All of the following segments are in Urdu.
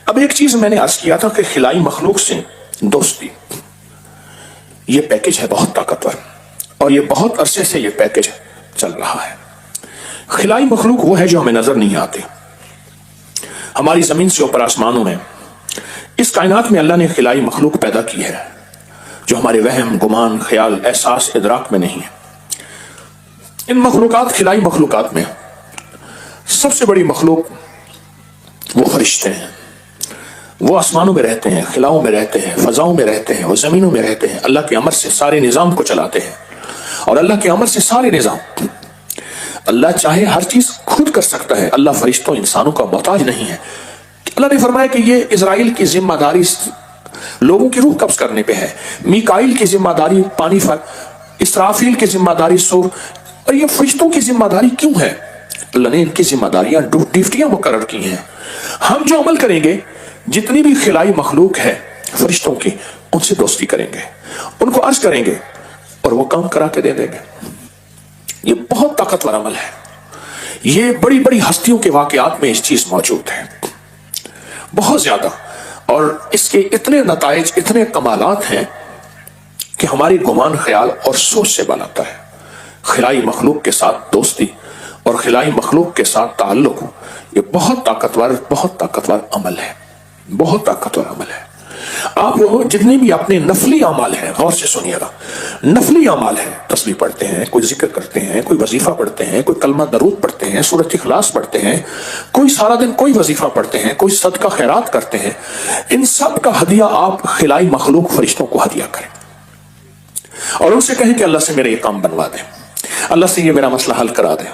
اب ایک چیز میں نے عرض کیا تھا کہ خلائی مخلوق سے دوستی، یہ پیکج ہے بہت طاقتور، اور یہ بہت عرصے سے یہ پیکج چل رہا ہے۔ خلائی مخلوق وہ ہے جو ہمیں نظر نہیں آتے، ہماری زمین سے اوپر آسمانوں میں، اس کائنات میں اللہ نے خلائی مخلوق پیدا کی ہے جو ہمارے وہم، گمان، خیال، احساس، ادراک میں نہیں ہے۔ ان مخلوقات، خلائی مخلوقات میں سب سے بڑی مخلوق وہ فرشتے ہیں۔ وہ آسمانوں میں رہتے ہیں، خلاؤں میں رہتے ہیں، فضاؤں میں رہتے ہیں، وہ زمینوں میں رہتے ہیں، اللہ کے امر سے سارے نظام کو چلاتے ہیں، اور اللہ کے امر سے سارے نظام، اللہ چاہے ہر چیز خود کر سکتا ہے، اللہ فرشتوں انسانوں کا محتاج نہیں ہے۔ اللہ نے فرمایا کہ یہ اسرائیل کی ذمہ داری لوگوں کی روح قبض کرنے پہ ہے، میکائیل کی ذمہ داری پانی اسرافیل کی ذمہ داری سور، اور یہ فرشتوں کی ذمہ داری کیوں ہے؟ اللہ نے ان کی ذمہ داریاں، ڈیوٹیاں مقرر کی ہیں۔ ہم جو عمل کریں گے، جتنی بھی خلائی مخلوق ہے فرشتوں کی، ان سے دوستی کریں گے، ان کو عرض کریں گے اور وہ کام کرا کے دے دیں گے۔ یہ بہت طاقتور عمل ہے، یہ بڑی بڑی ہستیوں کے واقعات میں اس چیز موجود ہے، بہت زیادہ، اور اس کے اتنے نتائج، اتنے کمالات ہیں کہ ہماری گمان، خیال اور سوچ سے بناتا ہے۔ خلائی مخلوق کے ساتھ دوستی اور خلائی مخلوق کے ساتھ تعلق، یہ بہت طاقتور عمل ہے، بہت طاقتور عمل ہے۔ آپ لوگ جتنے بھی اپنے نفلی اعمال ہیں، غور سے سنیے گا، نفلی اعمال ہیں، تسبیح پڑھتے ہیں، کوئی ذکر کرتے ہیں، کوئی وظیفہ پڑھتے ہیں، کوئی کلمہ درود پڑھتے ہیں، سورۃ اخلاص پڑھتے ہیں، کوئی سارا دن کوئی وظیفہ پڑھتے ہیں، کوئی صدقہ خیرات کرتے ہیں، ان سب کا ہدیہ آپ خلائی مخلوق فرشتوں کو ہدیہ کریں اور ان سے کہیں کہ اللہ سے میرے یہ کام بنوا دیں، اللہ سے یہ میرا مسئلہ حل کرا دیں۔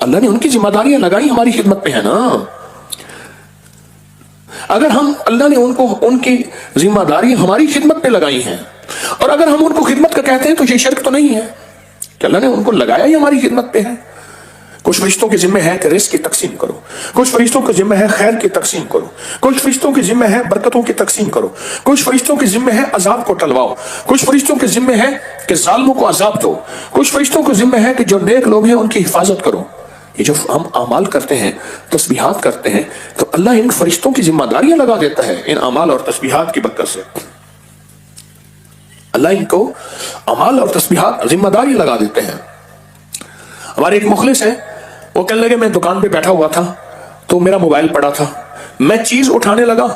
اللہ نے ان کی ذمہ داریاں لگائی، ہماری خدمت پہ ہے نا۔ اگر اللہ نے ان کی ذمہ داری ہماری خدمت پہ لگائی ہیں، اور اگر ہم ان کو خدمت کا کہتے ہیں تو یہ شرک تو نہیں ہے کہ اللہ نے ان کو لگایا ہی ہماری خدمت پہ ہے۔ کچھ فرشتوں کے ذمہ ہے کہ رزق کی تقسیم کرو، کچھ فرشتوں کے ذمہ ہے خیر کی تقسیم کرو، کچھ فرشتوں کے ذمہ ہے برکتوں کی تقسیم کرو، کچھ فرشتوں کے ذمہ ہے عذاب کو ٹلواؤ، کچھ فرشتوں کے ذمہ ہے کہ ظالموں کو عذاب دو، کچھ فرشتوں کے ذمہ ہے کہ جو نیک لوگ ہیں ان کی حفاظت کرو۔ یہ جو ہم اعمال کرتے ہیں، تسبیحات کرتے ہیں، تو اللہ ان فرشتوں کی ذمہ داریاں لگا دیتا ہے ان اعمال اور تسبیحات کی برکت سے۔ اللہ ان کو اعمال اور تسبیحات ذمہ داری لگا دیتے ہیں۔ ہمارے ایک مخلص ہیں، وہ کہنے لگے میں دکان پہ بیٹھا ہوا تھا تو میرا موبائل پڑا تھا، میں چیز اٹھانے لگا،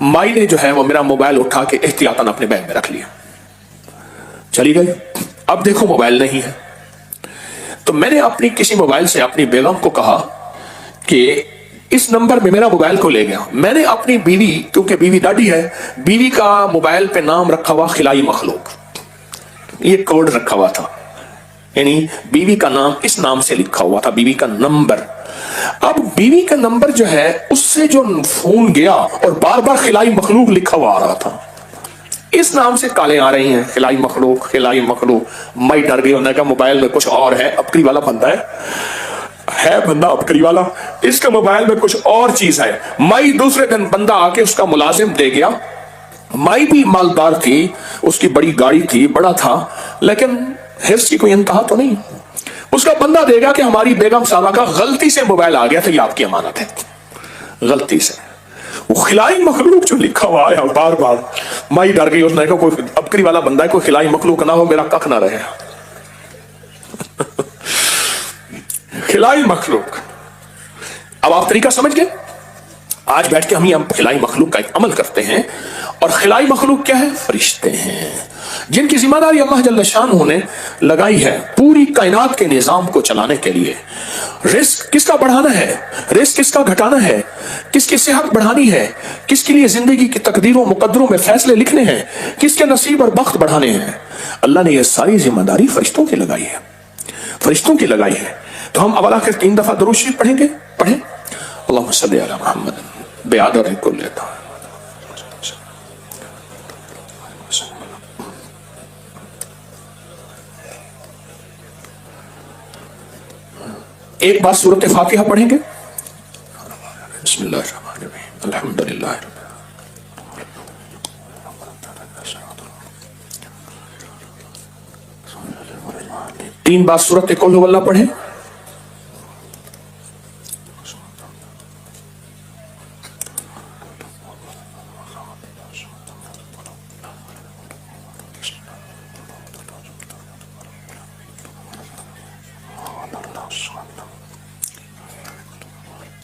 مائی نے جو ہے وہ میرا موبائل اٹھا کے احتیاطاً اپنے بیگ میں رکھ لیا، چلی گئی۔ اب دیکھو موبائل نہیں ہے، تو میں نے اپنی کسی موبائل سے اپنی بیگم کو کہا کہ اس نمبر میں میرا موبائل کو لے گیا۔ میں نے اپنی بیوی، کیونکہ بیوی ڈاڈی ہے، بیوی کا موبائل پہ نام رکھا ہوا خلائی مخلوق، یہ کوڈ رکھا ہوا تھا، یعنی بیوی کا نام اس نام سے لکھا ہوا تھا، بیوی کا نمبر۔ اب بیوی کا نمبر جو ہے اس سے جو فون گیا اور بار بار خلائی مخلوق لکھا ہوا آ رہا تھا، اس نام سے کالیں آ رہی ہیں، خلائی مخلوق، خلائی مخلوق۔ میں ڈر گئی، انہوں نے کہا موبائل میں کچھ اور ہے، ابکری والا بندہ ہے بندہ ابکری والا، اس کے موبائل میں کچھ اور چیز ہے۔ مائی دوسرے دن بندہ آ کے اس کا ملازم دے گیا، مائی بھی مالدار تھی، اس کی بڑی گاڑی تھی، بڑا تھا، لیکن حرص کی کوئی انتہا تو نہیں۔ اس کا بندہ دے گا کہ ہماری بیگم صاحبہ کا غلطی سے موبائل آ گیا تھا، یہ آپ کی امانت ہے، غلطی سے۔ وہ خلائی مخلوق جو لکھا ہوا آیا بار بار، مائی ڈر گئی، اس نے کہا کوئی ابکری والا بندہ ہے، کوئی خلائی مخلوق نہ ہو، میرا ککھ نہ رہے۔ خلائی مخلوق، اب آپ طریقہ سمجھ گئے؟ آج بیٹھ کے ہم یہ خلائی مخلوق کا ایک عمل کرتے ہیں، اور خلائی مخلوق کیا ہے؟ فرشتے ہیں، جن کی ذمہ داری اللہ جل شانہ نے لگائی ہے پوری کائنات کے نظام کو چلانے کے لیے۔ رزق کس کا بڑھانا ہے، رزق کس کا گھٹانا ہے، کس کی صحت بڑھانی ہے، کس کے لیے زندگی کی تقدیروں مقدروں میں فیصلے لکھنے ہیں، کس کے نصیب اور بخت بڑھانے ہیں، اللہ نے یہ ساری ذمہ داری فرشتوں کی لگائی ہے، فرشتوں کی لگائی ہے۔ تو ہم اول آخر 3 دفعہ درود شریف پڑھیں گے، پڑھیں۔ اللہم صلی علی محمد بعدد کل طاہر۔ ایک بار سورۃ فاتحہ پڑھیں گے، بسم اللہ الرحمن الرحیم، الحمدللہ۔ 3 بار سورۃ قل ہو اللہ پڑھیں۔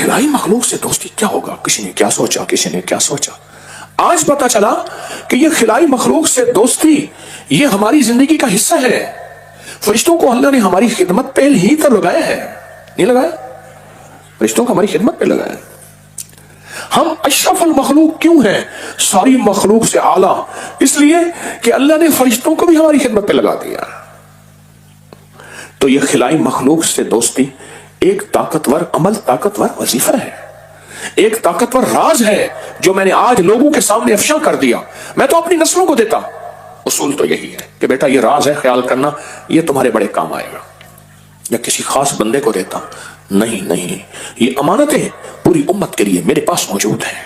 خلائی مخلوق سے دوستی کیا ہوگا؟ کسی نے کیا سوچا، کسی نے کیا سوچا. آج پتا چلا کہ یہ خلائی مخلوق سے دوستی یہ ہماری زندگی کا حصہ ہے. فرشتوں کو اللہ نے ہماری خدمت پہ ہی تو لگایا ہے، نہیں لگایا؟ فرشتوں کو ہماری خدمت پہ لگایا ہے. ہم اشرف المخلوق کیوں ہیں؟ ساری مخلوق سے اعلیٰ اس لیے کہ اللہ نے فرشتوں کو بھی ہماری خدمت پہ لگا دیا. تو یہ خلائی مخلوق سے دوستی ایک طاقتور عمل، طاقتور وظیفہ ہے، ایک طاقتور راز ہے جو میں نے آج لوگوں کے سامنے افشاں کر دیا. میں تو اپنی نسلوں کو دیتا. اصول تو یہی ہے کہ بیٹا یہ راز ہے، خیال کرنا، یہ تمہارے بڑے کام آئے گا. یا کسی خاص بندے کو دیتا، نہیں، یہ امانتیں پوری امت کے لیے میرے پاس موجود ہیں.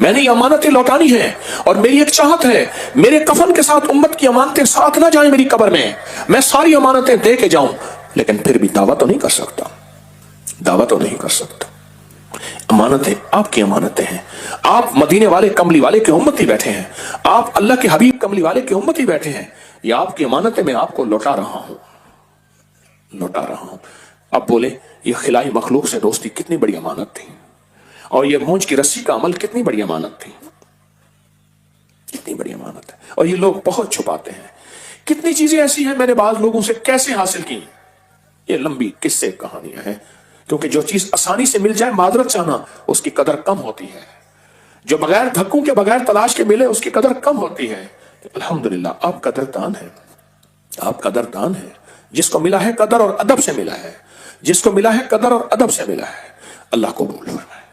میں نے یہ امانتیں لوٹانی ہیں، اور میری ایک چاہت ہے میرے کفن کے ساتھ امت کی امانتیں ساتھ نہ جائیں میری قبر میں. میں ساری امانتیں دے کے جاؤں، لیکن پھر بھی دعویٰ تو نہیں کر سکتا، دعویٰ تو نہیں کر سکتا. امانتیں آپ کی امانتیں ہیں. آپ مدینے والے کملی والے کے امتی بیٹھے ہیں، آپ اللہ کے حبیب کملی والے کے امتی بیٹھے ہیں. یہ آپ کی امانتیں میں آپ کو لوٹا رہا ہوں. اب بولے یہ خلائی مخلوق سے دوستی کتنی بڑی امانت تھی، اور یہ مونج کی رسی کا عمل کتنی بڑی امانت تھی، کتنی بڑی امانت ہے. اور یہ لوگ بہت چھپاتے ہیں. کتنی چیزیں ایسی ہیں میں نے بعض لوگوں سے کیسے حاصل کی، یہ لمبی قصے کہانیاں ہیں. کیونکہ جو چیز آسانی سے مل جائے معذرت چاہنا اس کی قدر کم ہوتی ہے، جو بغیر دھکوں کے بغیر تلاش کے ملے اس کی قدر کم ہوتی ہے. الحمدللہ آپ قدردان ہیں، آپ قدردان ہیں. جس کو ملا ہے قدر اور ادب سے ملا ہے، جس کو ملا ہے قدر اور ادب سے ملا ہے. اللہ قبول فرمائے.